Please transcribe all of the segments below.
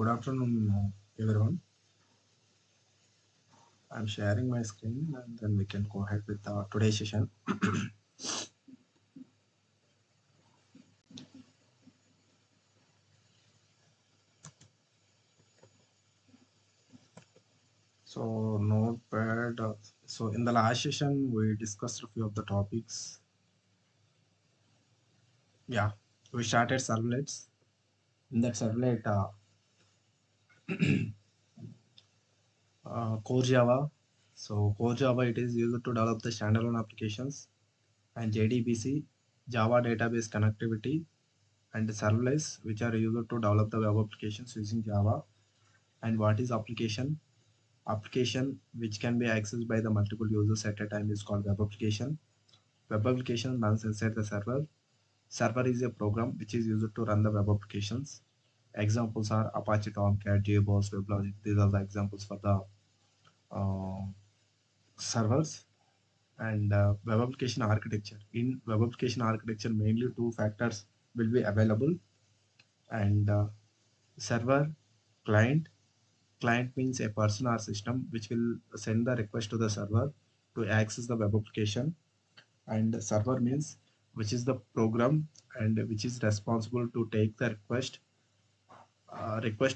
Good afternoon, everyone. I'm sharing my screen and then we can go ahead with today's session. So, notepad. So, in the last session, we discussed a few of the topics. Yeah, we started servlets. In that servlet, core Java. So, core Java it is used to develop the standalone applications, and JDBC, Java database connectivity, and servlets, which are used to develop the web applications using Java. And what is application? Application which can be accessed by the multiple users at a time is called web application. Web application runs inside the server. Server is a program which is used to run the web applications. Examples are Apache Tomcat, JBoss, WebLogic. These are the examples for the uh, servers. And web application architecture. In web application architecture, mainly two factors will be available. And server, client. Client means a person or system which will send the request to the server to access the web application, and server means which is the program and which is responsible to take the request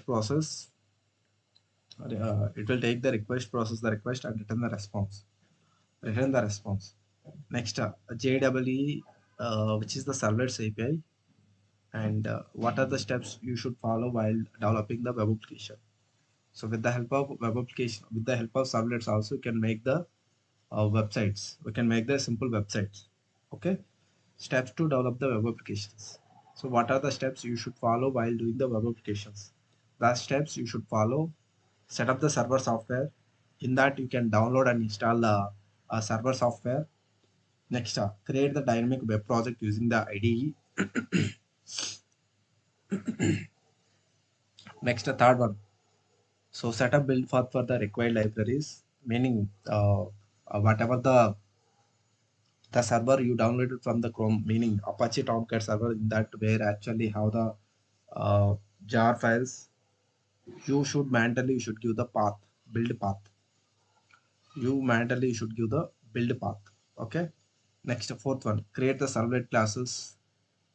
process. It will take the request, process the request, and return the response. Return the response. Next, JEE, which is the servlet's API, and what are the steps you should follow while developing the web application. So with the help of web application, with the help of servlets also, you can make the websites. We can make the simple websites. Okay. Steps to develop the web applications. So what are the steps you should follow while doing the web applications? The steps you should follow: set up the server software. In that you can download and install the server software. Next, create the dynamic web project using the IDE. Next, third one. So set up build path for the required libraries, meaning whatever the server you downloaded from the Chrome, meaning Apache Tomcat server, in that where actually have the jar files, you should give the path, build path. You manually should give the build path. Okay. Next, fourth one, create the servlet classes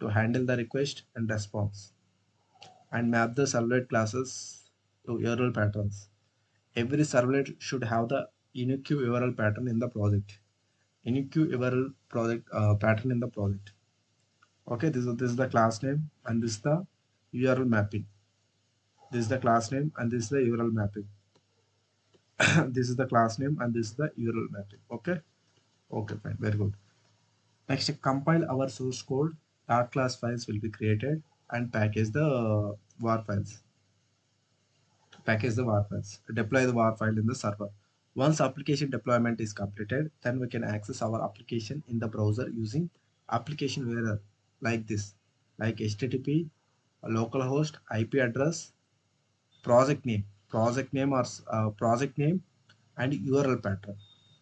to handle the request and response, and map the servlet classes to URL patterns. Every servlet should have the unique URL pattern in the project. Unique URL project pattern in the project. Okay, this is the class name and this is the URL mapping. This is the class name and this is the URL mapping. This is the class name and this is the URL mapping. Okay. Okay, fine. Very good. Next, compile our source code. Dart class files will be created and package the var files. Package the var files. Deploy the var file in the server. Once application deployment is completed, then we can access our application in the browser using application URL like this, like HTTP, localhost, IP address, project name or project name, and URL pattern.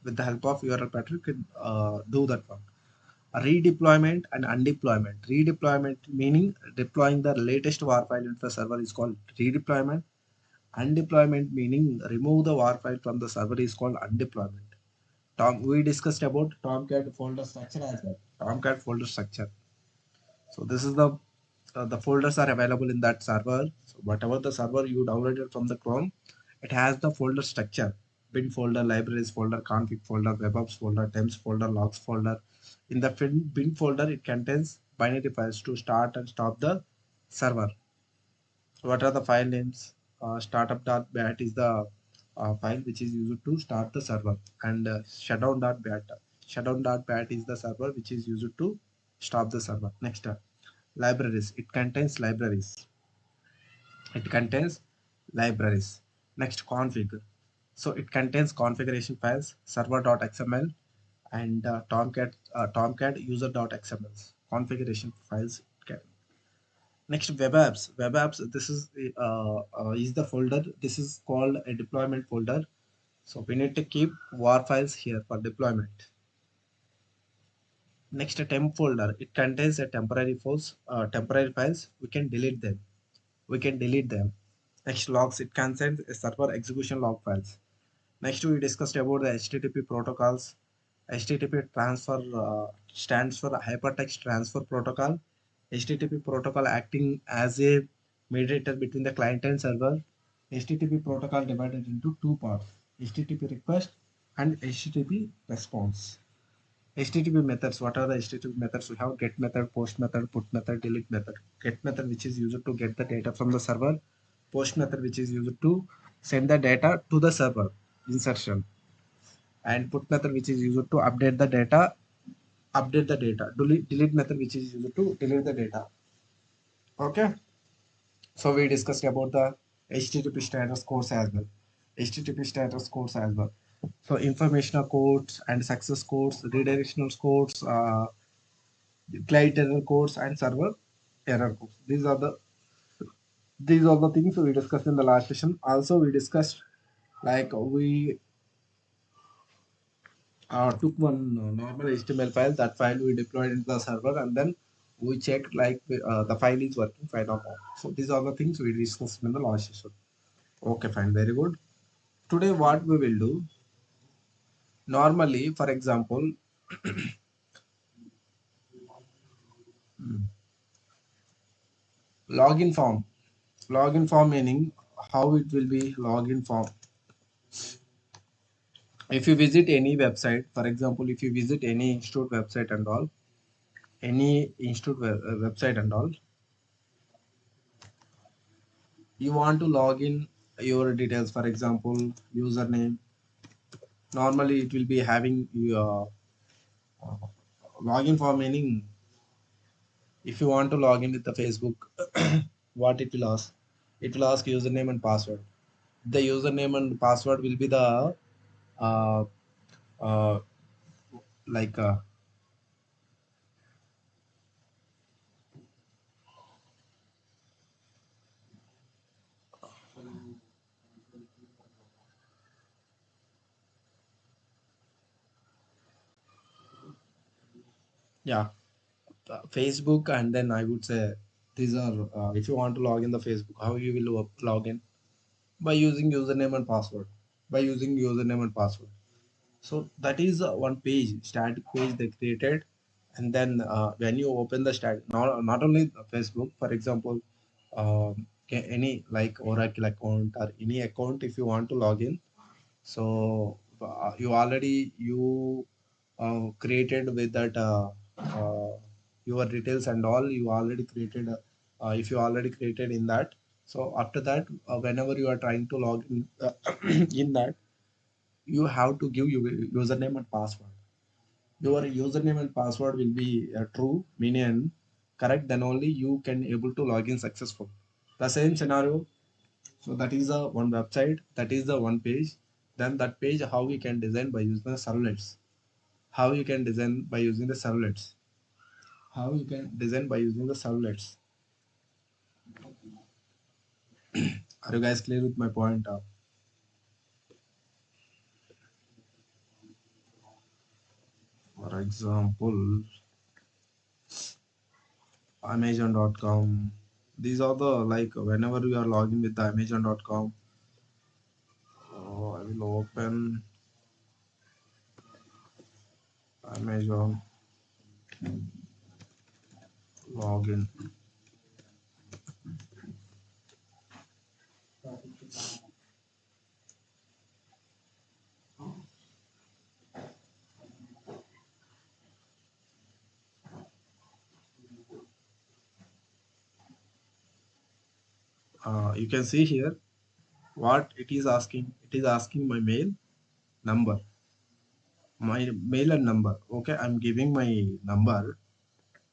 With the help of URL pattern, you can do that one. Redeployment and undeployment. Redeployment meaning deploying the latest war file into the server is called redeployment. Undeployment meaning remove the war file from the server is called undeployment. We discussed about Tomcat folder structure as well. Tomcat folder structure. So this is the folders are available in that server. So whatever the server you downloaded from the Chrome, it has the folder structure: bin folder, libraries folder, config folder, webapps folder, temps folder, logs folder. In the bin folder, it contains binary files to start and stop the server. What are the file names? Startup.bat is the file which is used to start the server, and shutdown.bat is the server which is used to stop the server. Next, libraries. It contains libraries. It contains libraries. Next, config. So it contains configuration files, server.xml, and Tomcat user.xml configuration files. Next, web apps. Web apps. This is the folder. This is called a deployment folder. So we need to keep war files here for deployment. Next, a temp folder. It contains a temporary files. We can delete them. We can delete them. Next, logs, it contains a server execution log files. Next, we discussed about the HTTP protocols. HTTP transfer stands for Hypertext Transfer Protocol. HTTP protocol acting as a mediator between the client and server. HTTP protocol divided into two parts: HTTP request and HTTP response. HTTP methods. What are the HTTP methods? We have get method, post method, put method, delete method. Get method, which is used to get the data from the server. Post method, which is used to send the data to the server, insertion. And put method, which is used to update the data, delete method, which is used to delete the data. Okay. So we discussed about the HTTP status codes as well. HTTP status codes as well. So informational codes and success codes, redirectional codes, client error codes, and server error codes. These are the things we discussed in the last session. Also, we discussed like we took one normal HTML file. That file we deployed into the server, and then we checked like the file is working fine or not. So these are the things we discussed in the last session. Okay, fine, very good. Today, what we will do normally, for example, login form. Login form meaning how it will be login form. If you visit any website, for example, if you visit any institute website and all, any institute website and all, you want to log in your details, for example, username. Normally, it will be having your login form meaning if you want to log in with the Facebook, what it will ask? It will ask username and password. The username and password will be the uh, uh, like yeah, Facebook, and then I would say these are if you want to log in the Facebook, how you will log in by using username and password. By using username and password. So that is one page, static page they created, and then when you open the static, not only Facebook, for example, any like Oracle account or any account, if you want to log in, so you created with that your details and all you already created. If you already created in that, so after that, whenever you are trying to log in in that, you have to give your username and password. Your username and password will be true, meaning correct. Then only you can able to log in successful. The same scenario. So that is the one website. That is the one page. Then that page, how we can design by using the servlets. How you can design by using the servlets. How you can design by using the servlets. Are you guys clear with my point? For example, Amazon.com. These are the like whenever we are logging with the Amazon.com. I will open Amazon login. You can see here what it is asking. It is asking my mail number, my mail and number. Okay, I'm giving my number.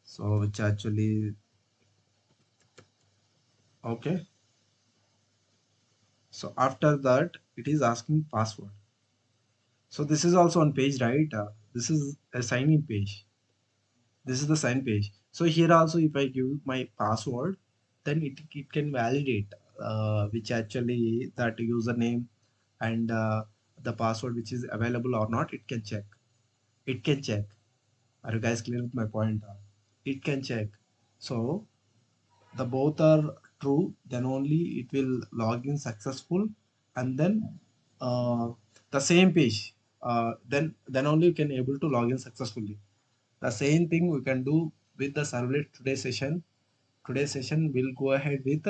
So which actually okay. So after that, it is asking password. So this is also on page, right? This is a sign in page. This is the sign page. So here also, if I give my password, then it can validate which actually that username and the password which is available or not. It can check. It can check. Are you guys clear with my point? It can check. So the both are true, then only it will log in successful, and then uh, the same page, then only you can able to log in successfully. The same thing we can do with the servlet today session. Today's session will go ahead with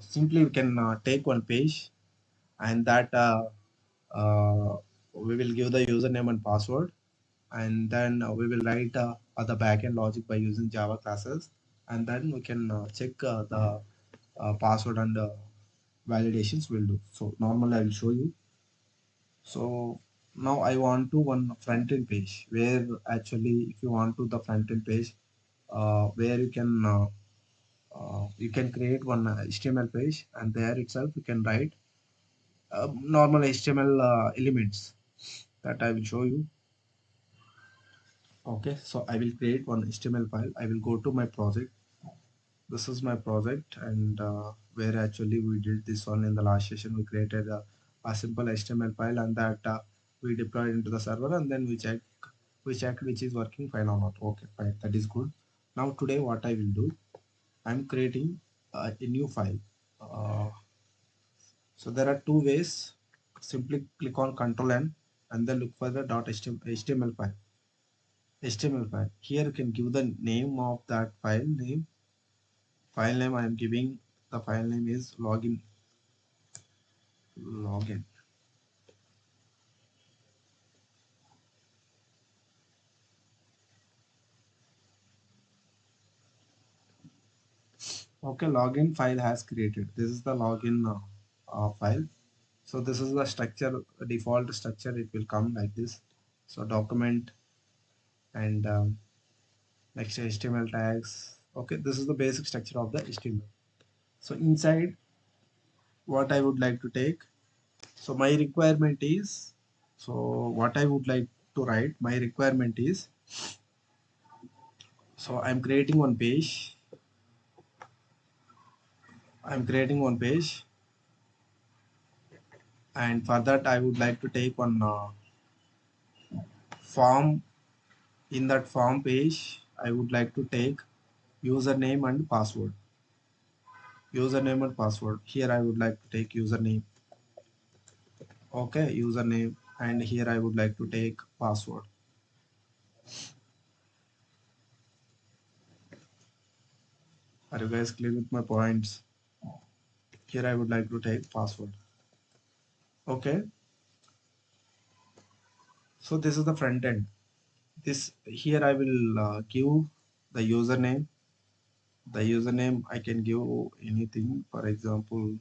simply we can take one page, and that we will give the username and password, and then we will write the backend logic by using Java classes, and then we can check the password and validations will do. So normally I will show you. So now I want to one front end page where actually if you want to the front end page where you can create one HTML page, and there itself you can write normal HTML elements that I will show you. Okay, so I will create one HTML file. I will go to my project. This is my project, and where actually we did this one in the last session. We created a simple HTML file, and that we deployed into the server, and then we checked which is working fine or not. Okay, fine, that is good. Now today what I will do, I'm creating a new file. Uh, so there are two ways. Simply click on Control N and then look for the .html file. HTML file. Here you can give the name of that file name. File name I am giving, the file name is login. Okay, login file has created. This is the login file. So this is the structure, default structure. It will come like this. So document and next HTML tags. Okay, this is the basic structure of the HTML. So inside, what I would like to take. So my requirement is, so what I would like to write, my requirement is, so I'm creating one page, and for that I would like to take one form. In that form page, I would like to take username and password. Username and password. Here I would like to take username. Okay, username, and here I would like to take password. Are you guys clear with my points? Here I would like to take password. Okay, so this is the front end. This here I will give the username. The username I can give anything. For example,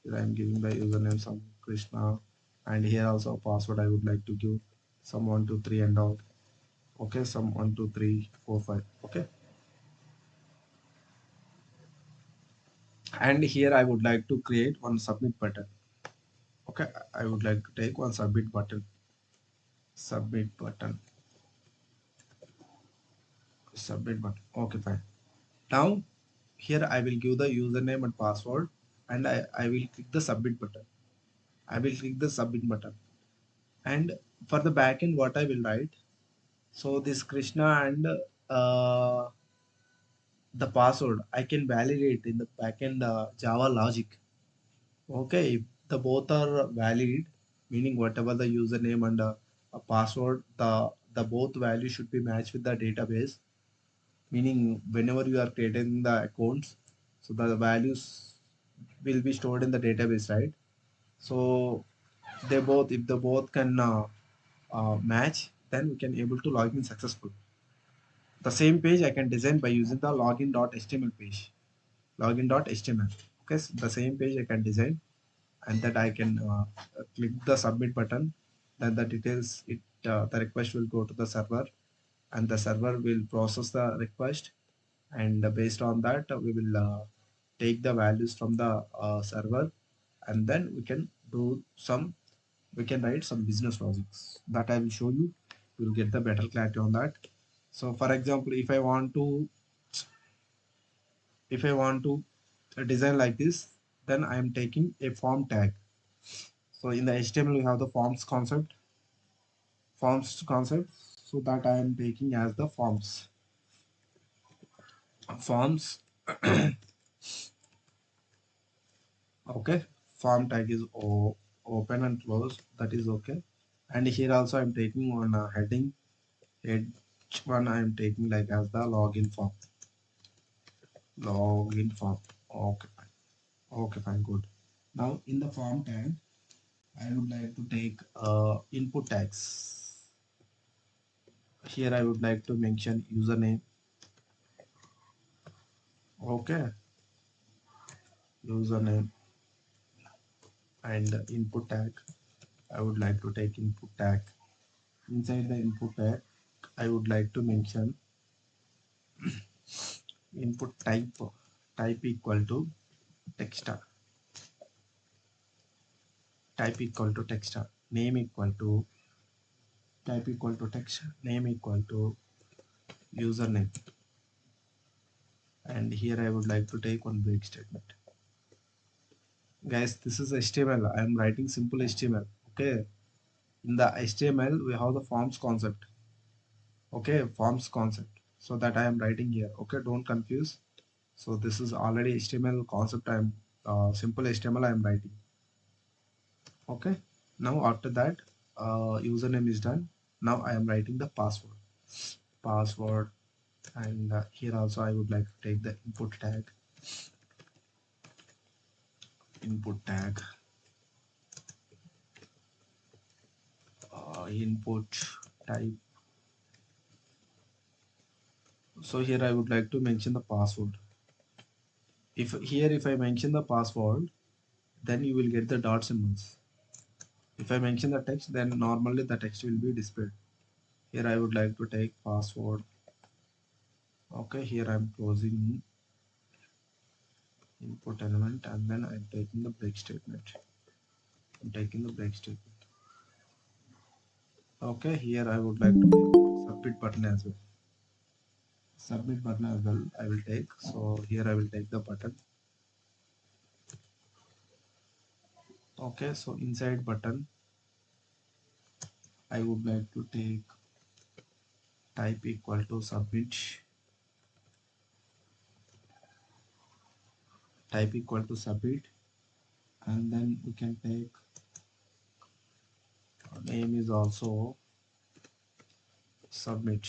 here I am giving the username some Krishna, and here also password I would like to give some 1 2 3 and all. Okay, some 1 2 3 4 5. Okay, and here I would like to create one submit button. Okay, I would like to take one submit button. Submit button. Submit button. Okay, fine. Now here I will give the username and password, and I will click the submit button. I will click the submit button. And for the backend, what I will write, so this Krishna and the password I can validate in the backend Java logic. Okay, if the both are valid, meaning whatever the username and a password, the both values should be matched with the database. Meaning whenever you are creating the accounts, so the values will be stored in the database, right? So if they both can match, then we can able to log in successful. The same page I can design by using the login.html page. Login.html. Okay, so the same page I can design, and that I can click the submit button. Then the details, the request will go to the server, and the server will process the request, and based on that we will take the values from the server, and then we can write some business logics that I will show you. You will get the better clarity on that. So for example, if I want to design like this, then I am taking a form tag. So in the HTML we have the forms concept, so that I am taking as the forms. Okay, form tag is open and close, that is okay. And here also I'm taking one heading, h1 I'm taking like as the login form. Okay fine. Okay fine, good. Now in the form tag I would like to take input tags. Here I would like to mention username. Okay, username. And input tag I would like to take input tag. Inside the input tag I would like to mention input type equal to text, type equal to text, name equal to type equal to text, name equal to username. And here I would like to take one break statement. Guys, this is HTML. I am writing simple HTML. Okay, in the HTML we have the forms concept. Okay, forms concept, so that I am writing here. Okay, don't confuse. So this is already HTML concept. I am simple HTML I am writing. Okay, now after that username is done. Now I am writing the password. And here also I would like to take the input tag input type. So here I would like to mention the password. If I mention the password, then you will get the dot symbols. If I mention the text, then normally the text will be displayed. Here I would like to take password. Okay, here I'm closing input element, and then I'm taking the break statement. I'm taking the break statement. Okay, here I would like to take submit button as well. Submit button as well I will take. So here I will take the button. Okay, so inside button I would like to take type equal to submit, type equal to submit, and then we can take name is also submit.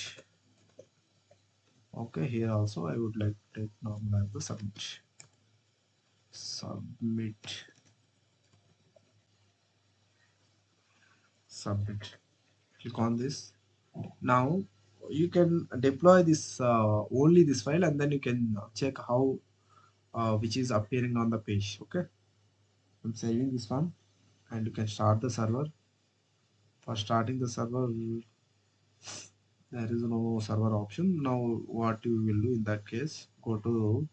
Okay, here also I would like to take normal as the submit. Click on this. Now you can deploy this only this file, and then you can check how which is appearing on the page. Okay, I'm saving this one, and you can start the server. For starting the server, there is no server option. Now what you will do in that case, go to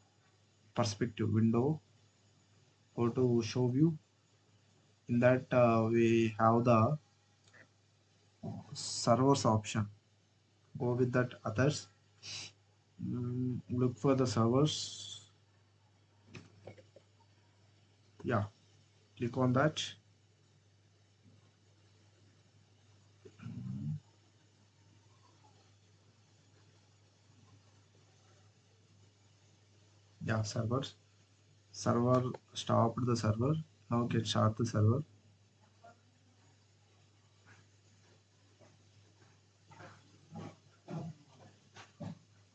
perspective window, go to show view. In that we have the servers option. Go with that others. Look for the servers. Yeah, click on that. Yeah, server stopped the server. Now get start the server.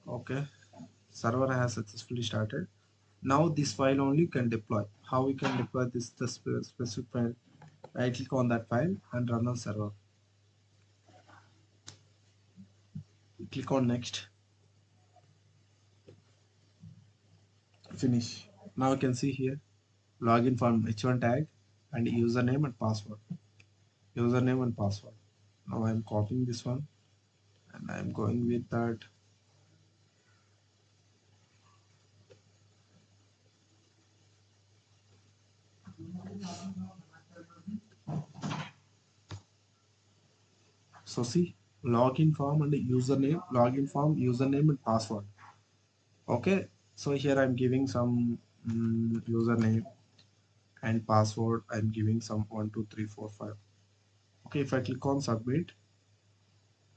Okay, server has successfully started. Now this file only can deploy. How we can deploy this the specific file? Right click on that file and run on server. Click on next. Finish. Now you can see here login form h1 tag and username and password. Username and password. Now I'm copying this one and I'm going with that. So see, login form and username, login form, username and password. Okay, so here I'm giving some username and password. I'm giving some 12345. Okay, if I click on submit,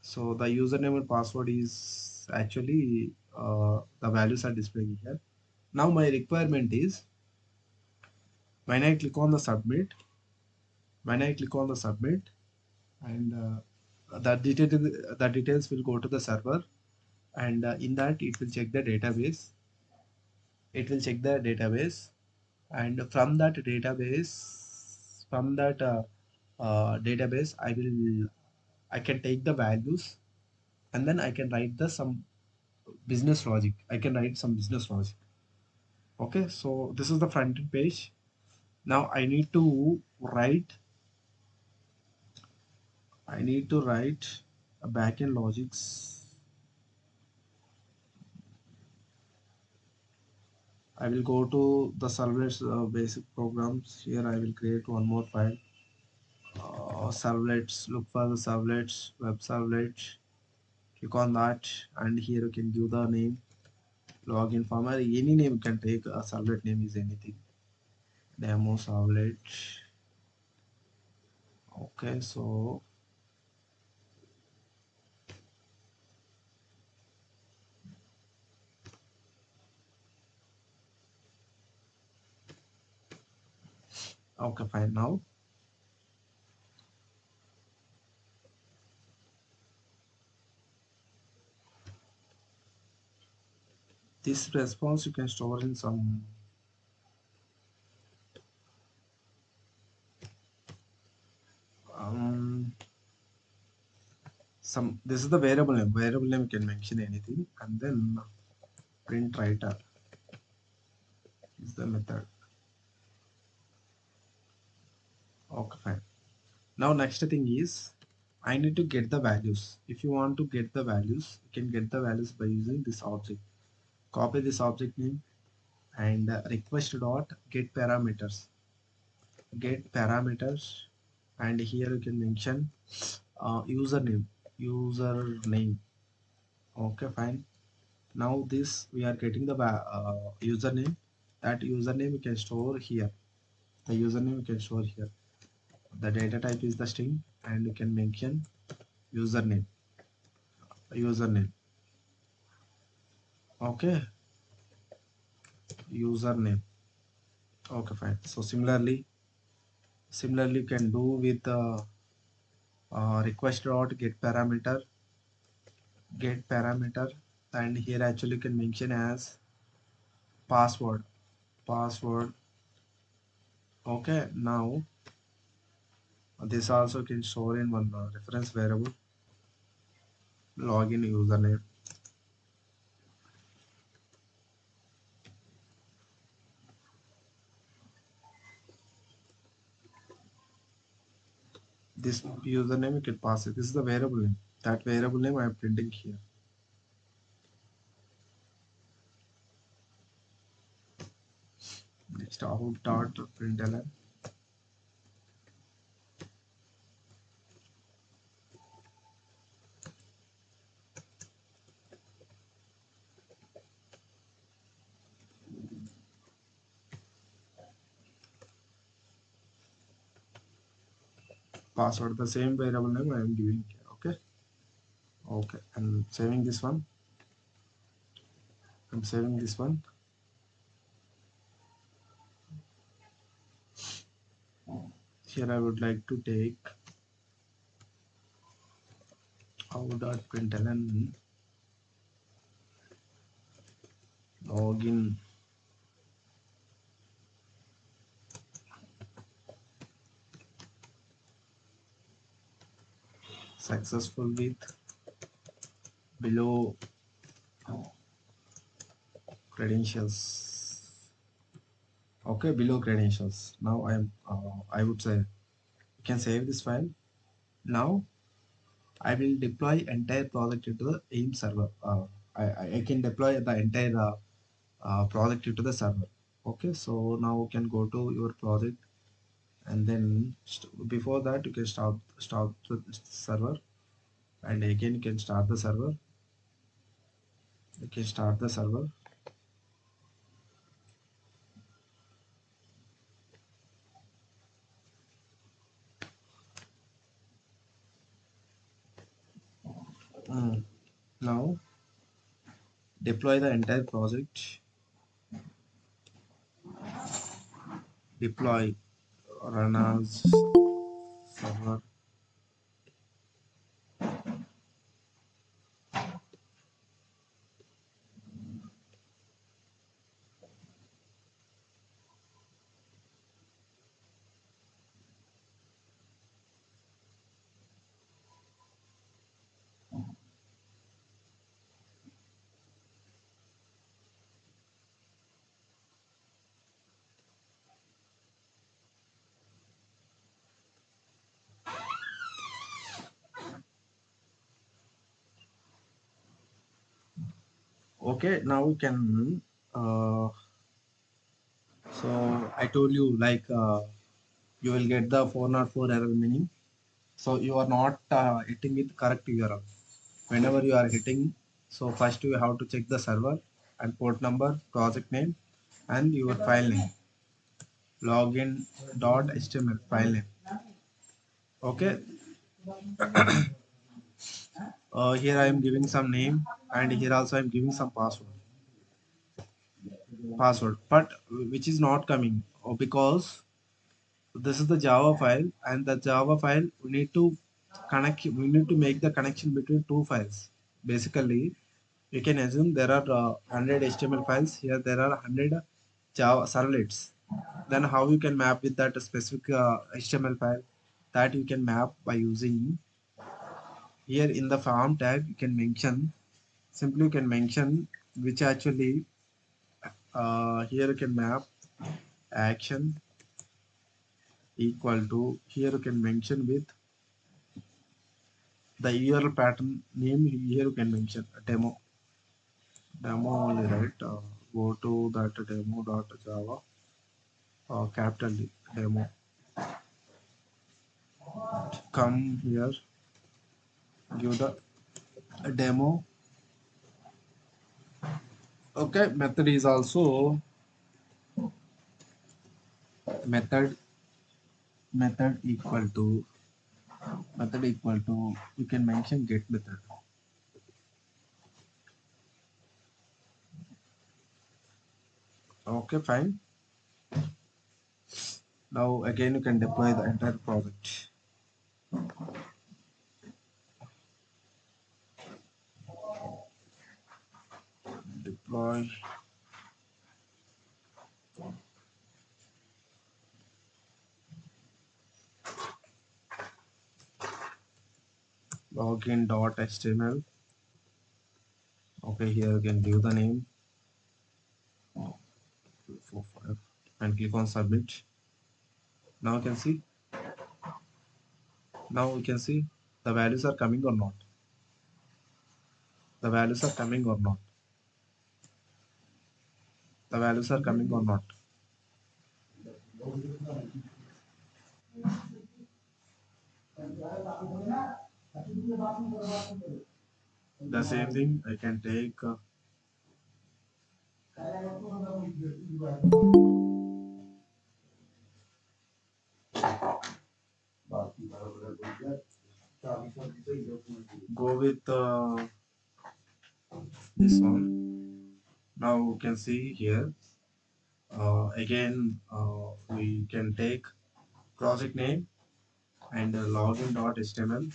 so the username and password is actually the values are displaying here. Now my requirement is when I click on the submit, when I click on the submit, and the details will go to the server, and in that it will check the database. It will check the database, and from that database, I can take the values, and then I can write the some business logic. I can write some business logic. Okay, so this is the front end page. Now I need to write a backend logics. I will go to the servlets basic programs. Here I will create one more file. Servlets, look for the servlets, web servlets. Click on that, and here you can give the name, login form, or any name you can take. A servlet name is anything. Demo servlet. Okay, so okay, fine. Now this response you can store in um, some. This is the variable name. Variable name you can mention anything, and then print writer is the method. Okay, fine. Now next thing is I need to get the values. If you want to get the values, you can get the values by using this object. Copy this object name and request dot get parameters. Get parameters, and here you can mention username. Username. Okay, fine. Now this we are getting the username. That username you can store here. The username you can store here. The data type is the string, and you can mention username. Username. Okay, username. Okay, fine. So similarly you can do with request dot get parameter, and here actually you can mention as password. Okay, now this also can store in one reference variable, login username. This username you can pass it. This is the variable name. That variable name I am printing here. Next out dot println. Password, the same variable name I am giving here. Okay, okay, and saving this one. I'm saving this one. Here I would like to take out.println login successful with below credentials. Okay, below credentials. Now I would say you can save this file. Now I will deploy entire project into the AIM server. I can deploy the entire project into the server. Okay, so now you can go to your project, and then before that you can start the server, and again you can start the server. You can start the server. Now deploy the entire project. deploy run as server. Okay, now we can so I told you like you will get the 404 error meaning. So you are not hitting with correct URL. Whenever you are hitting, so first you have to check the server and port number, project name, and your file name. Login.html file name. Okay. Here I am giving some name, and here also I am giving some password, but which is not coming because this is the Java file, and the Java file we need to make the connection between two files. Basically, you can assume there are 100 HTML files. Here there are 100 Java servlets. Then how you can map with that specific HTML file? That you can map by using here in the form tag. You can mention simply you can mention which actually here you can map action equal to, here you can mention with the URL pattern name. Here you can mention a demo only, right? Go to that demo.java, capital D, demo. Come here, give the demo. Okay, method method equal to you can mention get method. Okay, fine. Now again you can deploy the entire project. Deploy login.html. Okay, here you can give the name 245 and click on submit. Now you can see, the values are coming or not. The values are coming or not. The values are coming or not. The same thing I can take go with this one. Now you can see here again we can take project name and login.html.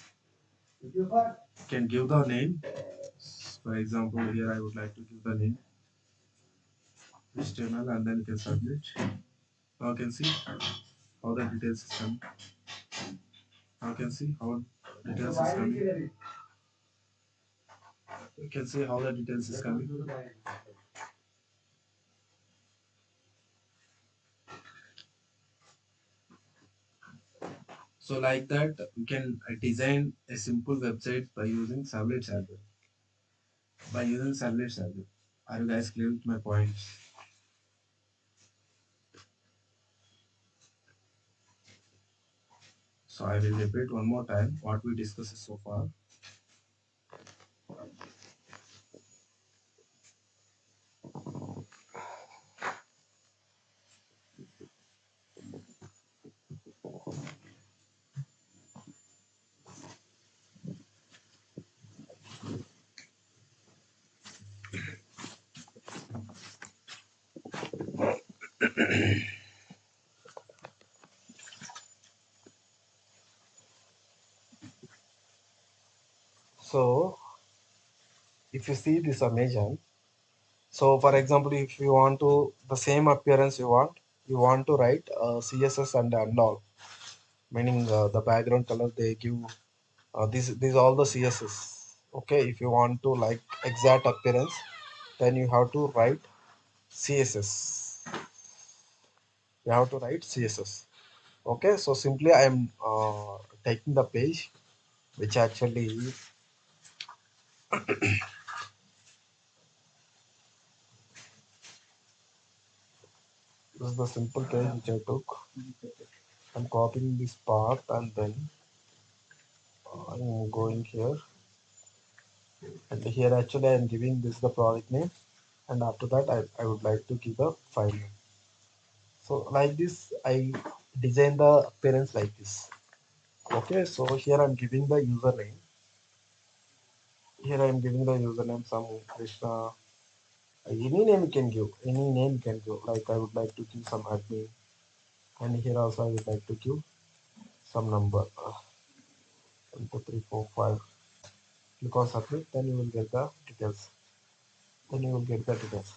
Can give the name. For example, here I would like to give the name HTML, and then you can submit. Now you can see how the details is coming. Now you can see how details is coming. You can see how the details is coming. So like that, you can design a simple website by using Servlets as well. Are you guys clear with my points? So I will repeat one more time what we discussed so far. So if you see this Amazon, so for example, if you want to the same appearance you want to write CSS and all, meaning the background color they give these all the CSS. Okay, if you want to like exact appearance, then you have to write CSS. You have to write CSS. Okay, so simply I am taking the page which actually this is the simple page which I took. I'm copying this path and then I'm going here, and here actually I'm giving this the product name, and after that I would like to give the file name. So like this I design the appearance like this. Okay, so here I'm giving the username. Here I'm giving the username some Krishna. Any name you can give. Any name you can give. Like I would like to give some admin, and here also I would like to give some number. 1, 2, 3, 4, 5. Click on submit, then you will get the details. Then you will get the details.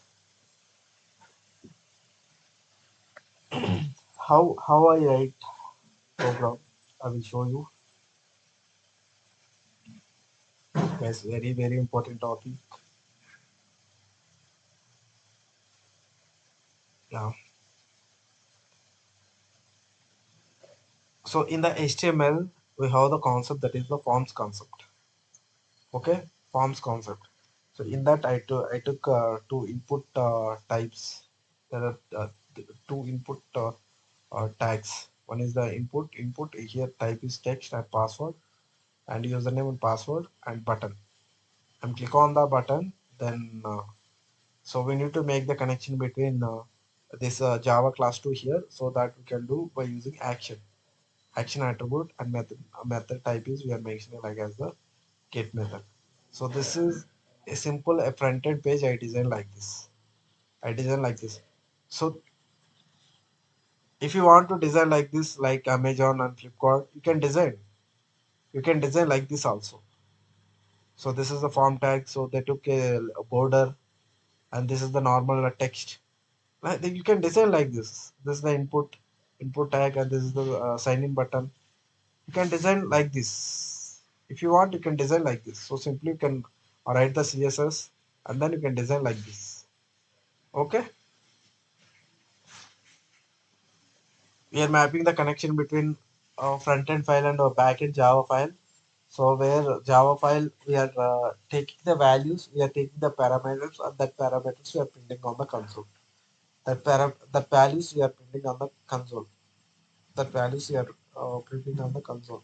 How I write program, I will show you. Guys, very important topic. Yeah. So in the HTML, we have the concept that is the forms concept. Okay, forms concept. So in that I took two input types. There are two input tags. One is the input here type is text and password, and username and password and button. And click on the button, then so we need to make the connection between this Java class 2 here, so that we can do by using action attribute, and method type is we are mentioning like as the get method. So this is a simple a front-end page I designed like this. So if you want to design like this, like Amazon and Flipkart, you can design like this also. So this is the form tag, so they took a border, and this is the normal text. Like, you can design like this. This is the input tag, and this is the sign in button. You can design like this. If you want, you can design like this. So simply you can write the CSS, and then you can design like this. Okay, we are mapping the connection between front end file and back end Java file. So where Java file we are taking the values, we are taking the parameters, and that parameters we are printing on the console. That values we are printing on the console. That values we are printing on the console.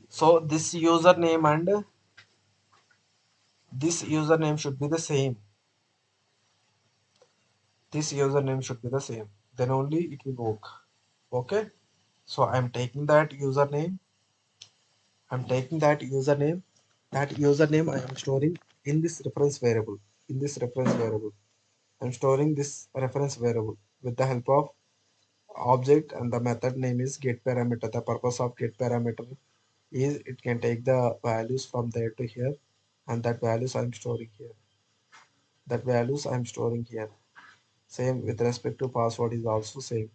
So this username should be the same. This username should be the same. Then only it will work. Okay. So I'm taking that username. I'm taking that username. That username I am storing in this reference variable. In this reference variable, I'm storing this reference variable with the help of object, and the method name is get parameter. The purpose of get parameter is it can take the values from there to here, and that values I'm storing here. That values I'm storing here. Same with respect to password is also same.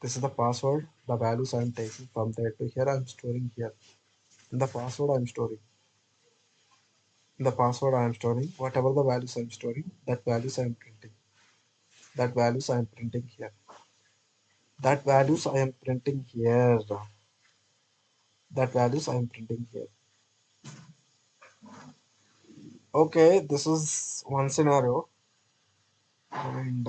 This is the password. The values I'm taking from there to here I'm storing here. In the password I'm storing. In the password I'm storing whatever the values I'm storing. That values I'm printing. That values I'm printing here. That values I am printing here. That values I am printing here. Okay, this is one scenario, and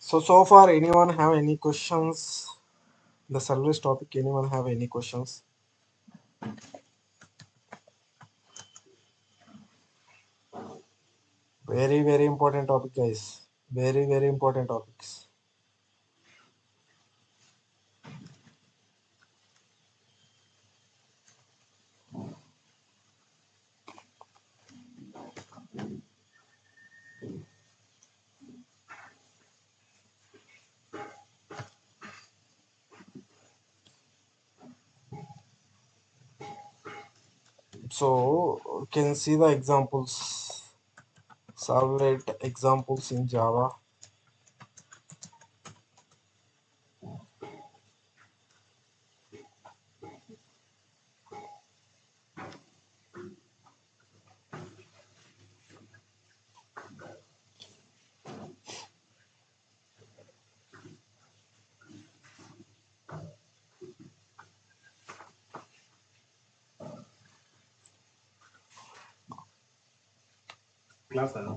so far anyone have any questions? The service topic. Anyone have any questions? Very, very important topic, guys. Very, very important topics. So you can see the examples, servlet examples in Java. Class है ना?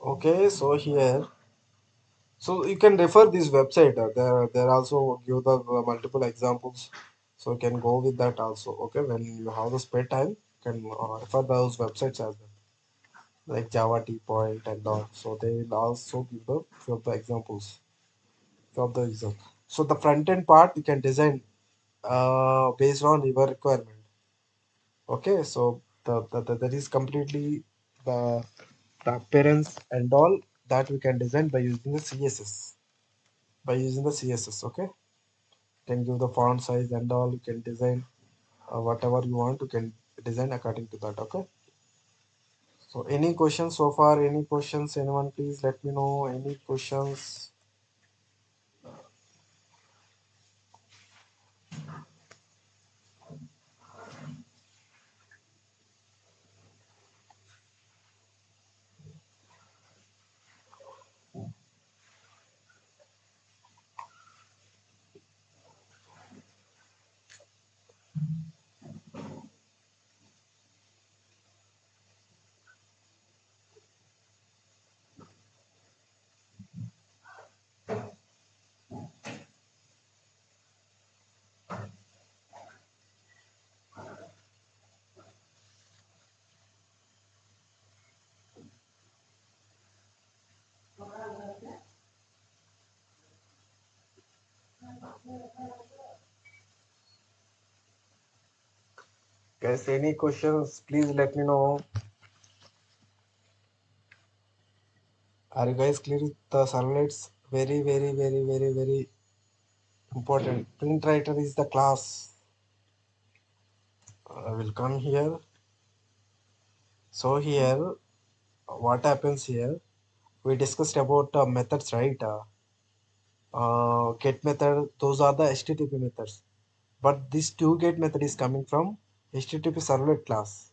Okay, so here, so you can refer this website. There also give the multiple examples, so you can go with that also. Okay, when you have the spare time, you can refer those websites as well, like Java T Point and all. So they will also give the few of the examples, few of the examples. So the front end part you can design based on your requirement. Okay, so that is completely the the appearance and all that we can design by using the CSS. By using the CSS, okay, can give the font size and all. You can design whatever you want. You can design according to that. Okay. So any questions so far? Any questions? Anyone, please let me know. Any questions? Guys, any questions? Please let me know. Are you guys clear with the servlets? Very, very, very, very, very important. Print writer is the class. I will come here. So here, what happens here? We discussed about methods, right? Get method. Those are the HTTP methods. But this toGet method is coming from HTTP servlet class.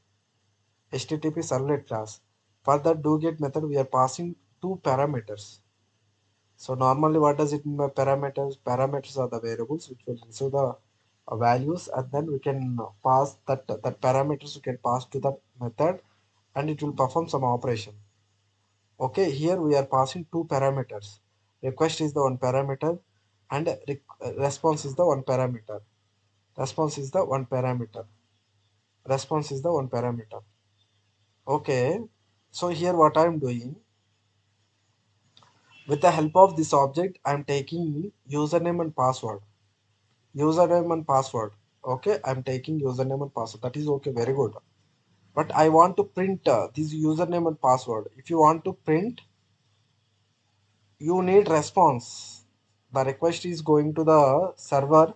HTTP servlet class. For the doGet method, we are passing two parameters. So normally, what does it mean by parameters? Parameters are the variables which will receive the values, and then we can pass that parameters we can pass to the method, and it will perform some operation. Okay, here we are passing two parameters. Request is the one parameter, and response is the one parameter. Response is the one parameter. Response is the one parameter. Okay, so here what I am doing, with the help of this object, I am taking username and password. Username and password. Okay, I am taking username and password. That is okay, very good. But I want to print this username and password. If you want to print, you need response. The request is going to the server,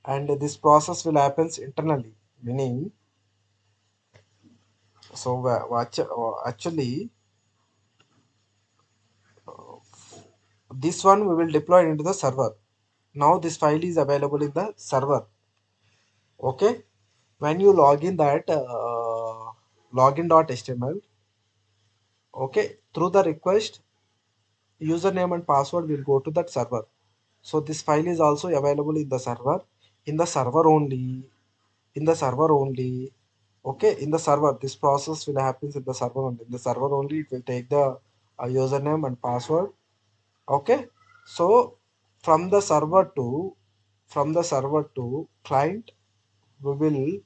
and this process will happen internally. Meaning, so actually, this one we will deploy into the server. Now this file is available in the server. Okay, when you log in that login.html, okay, through the request, username and password will go to that server. So this file is also available in the server. In the server only. In the server only. Okay, in the server, this process will happen in the server only. In the server only, it will take the username and password. Okay, So from the server to client, we will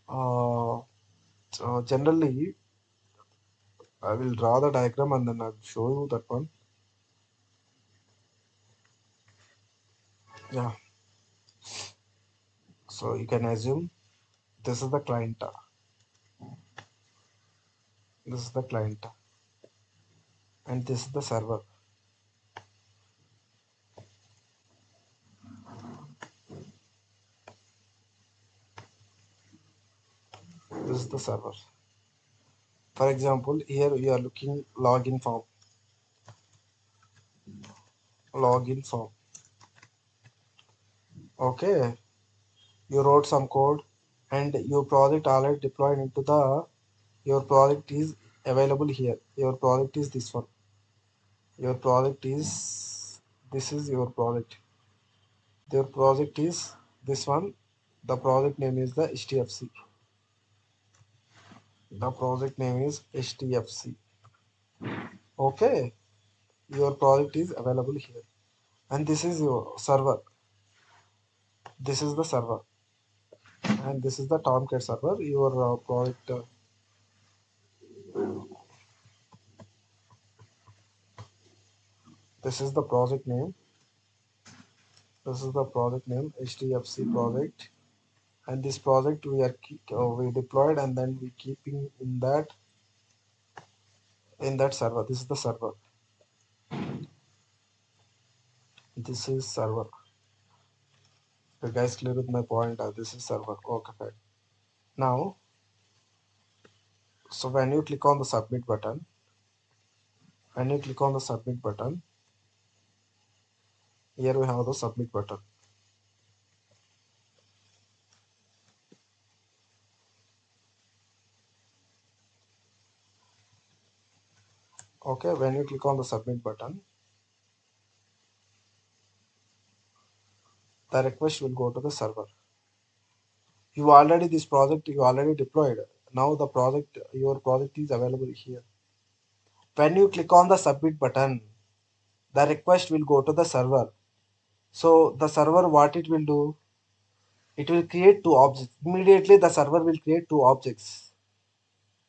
uh, generally I will draw the diagram and then I'll show you that one. Yeah. So you can assume this is the client. This is the client, and this is the server. This is the server. For example, here we are looking login form. Okay, you wrote some code, and your project already deployed into the. Your project is available here. Your project is this one. Your project is this is your project. Their project is this one. The project name is the HTFC. The project name is HTFC. Okay, your project is available here, and this is your server. This is the server, and this is the Tomcat server. Your project. This is the project name. This is the project name HTFC project, and this project we deployed and then we keeping in that server. This is the server. This is server. You guys clear with my point? This is server. Okay, fine. Now, so when you click on the submit button, when you click on the submit button, here we have the submit button. Okay, when you click on the submit button, the request will go to the server. You already this project you already deployed. Now the project your project is available here. When you click on the submit button, the request will go to the server. So the server, what it will do, it will create two objects. Immediately the server will create two objects.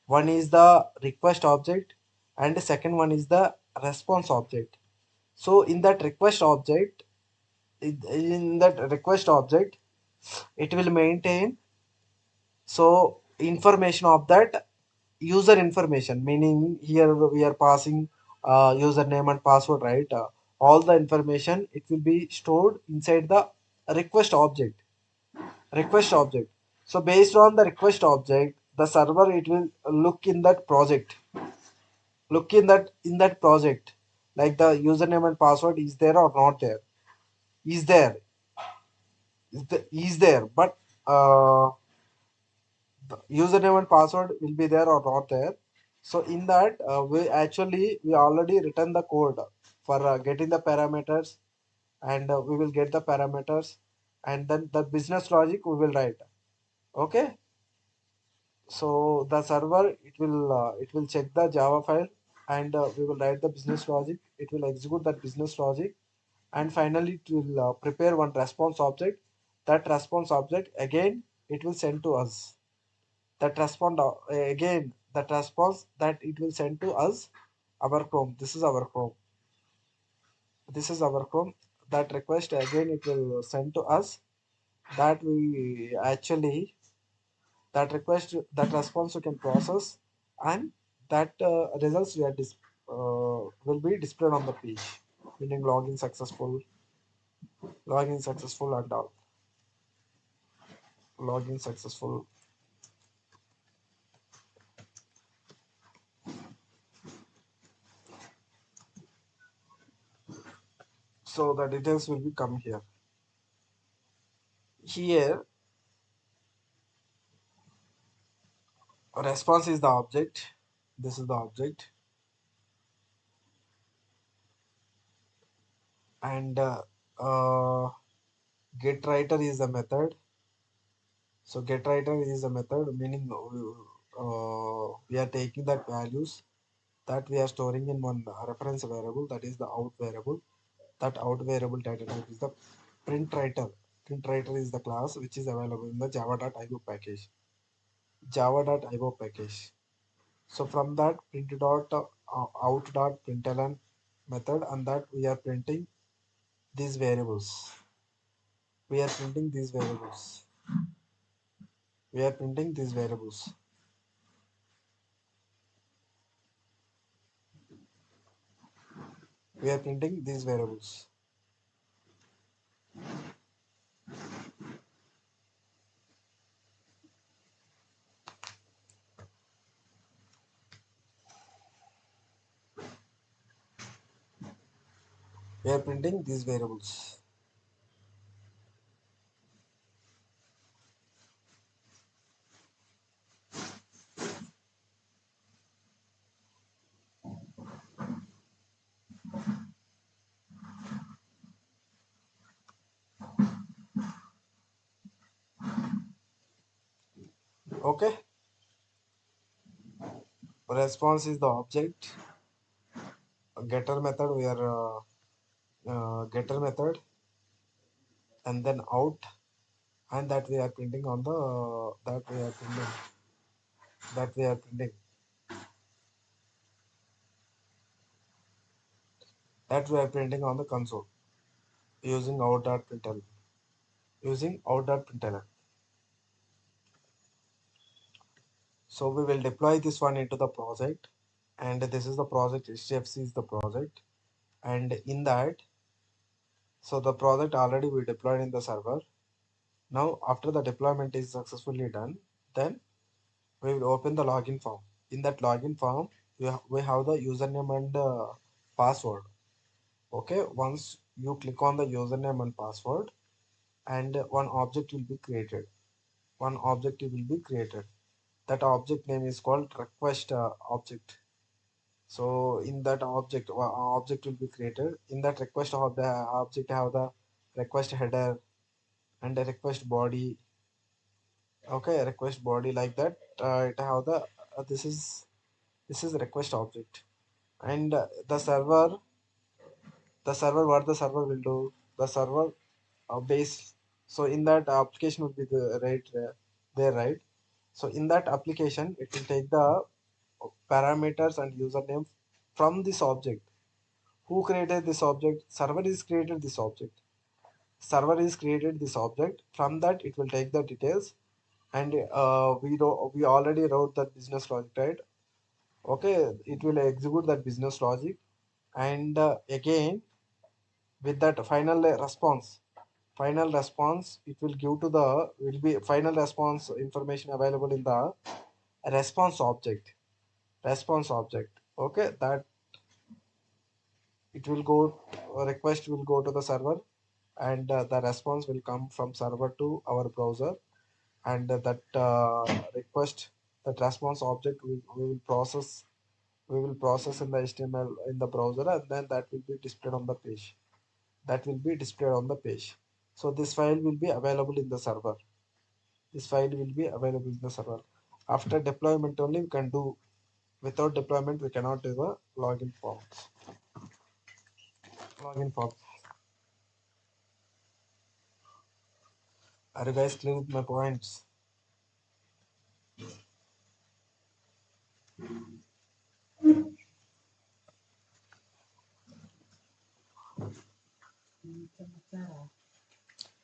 One is the request object and the second one is the response object. So in that request object, it will maintain so information of that user information, meaning here we are passing username and password, right? All the information it will be stored inside the request object. Request object. So based on the request object, the server it will look in that project. Look in that project, like the username and password is there or not there. Is there? Is there? But the username and password will be there or not there. So in that we already written the code for getting the parameters, and we will get the parameters, and then the business logic we will write. Okay, so the server it will check the Java file, and we will write the business logic. It will execute that business logic, and finally it will prepare one response object. That response object again it will send to us. That respond again that response that it will send to us our Chrome. This is our Chrome. This is our Chrome. That request again it will send to us. That we actually that request that response you can process, and that results will be displayed on the page, meaning login successful and all. Login successful. So the details will be come here. Here response is the object. This is the object, and get writer is the method. So get writer is the method, meaning we are taking that values, that we are storing in one reference variable, that is the out variable. That out variable data type is the print writer. Print writer is the class which is available in the java.io package. Java.io package. So from that print dot out dot println method, and that we are printing these variables. We are printing these variables. We are printing these variables. We are printing these variables. We are printing these variables. Okay. Response is the object. Getter method, we are getter method, and then out, and that we are printing on the that we are printing that we are printing on the console using out.println. Using out.println. So we will deploy this one into the project, and this is the project. HDFC is the project, and in that, so the project already we deployed in the server. Now after the deployment is successfully done, then we will open the login form. In that login form, we have the username and password. Okay, once you click on the username and password, and one object will be created. One object will be created. That object name is called request object. So in that object, object will be created. In that request of the object have the request header and the request body. Okay, request body like that. It have the this is request object, and the server what the server will do, the server base. So in that application will be the right there, right? So in that application it will take the parameters and username from this object. Who created this object? Server is created this object. Server is created this object. From that it will take the details, and we already wrote that business logic, right? Okay, it will execute that business logic, and again with that final response it will give to the will be final response information available in the response object. Okay, that it will go, request will go to the server, and the response will come from server to our browser, and that request, that response object we will process in the HTML in the browser, and then that will be displayed on the page. That will be displayed on the page. So this file will be available in the server. This file will be available in the server. After deployment only we can do. Without deployment we cannot do the login form. Login form. Are you guys clear with my points?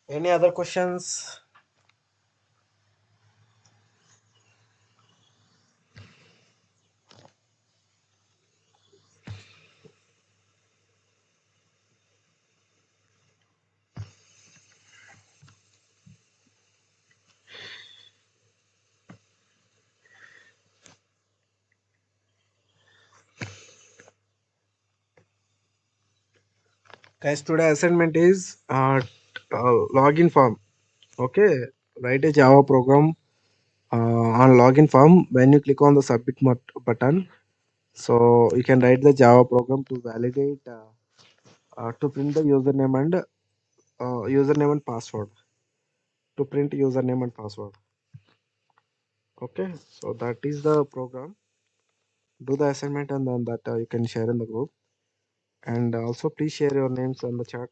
Any other questions? Guys, today assignment is login form. Okay, write a Java program on login form. When you click on the submit button, so you can write the Java program to validate, to print the username and password. To print username and password. Okay, so that is the program. do the assignment, and then that you can share in the group. And also please share your names on the chat.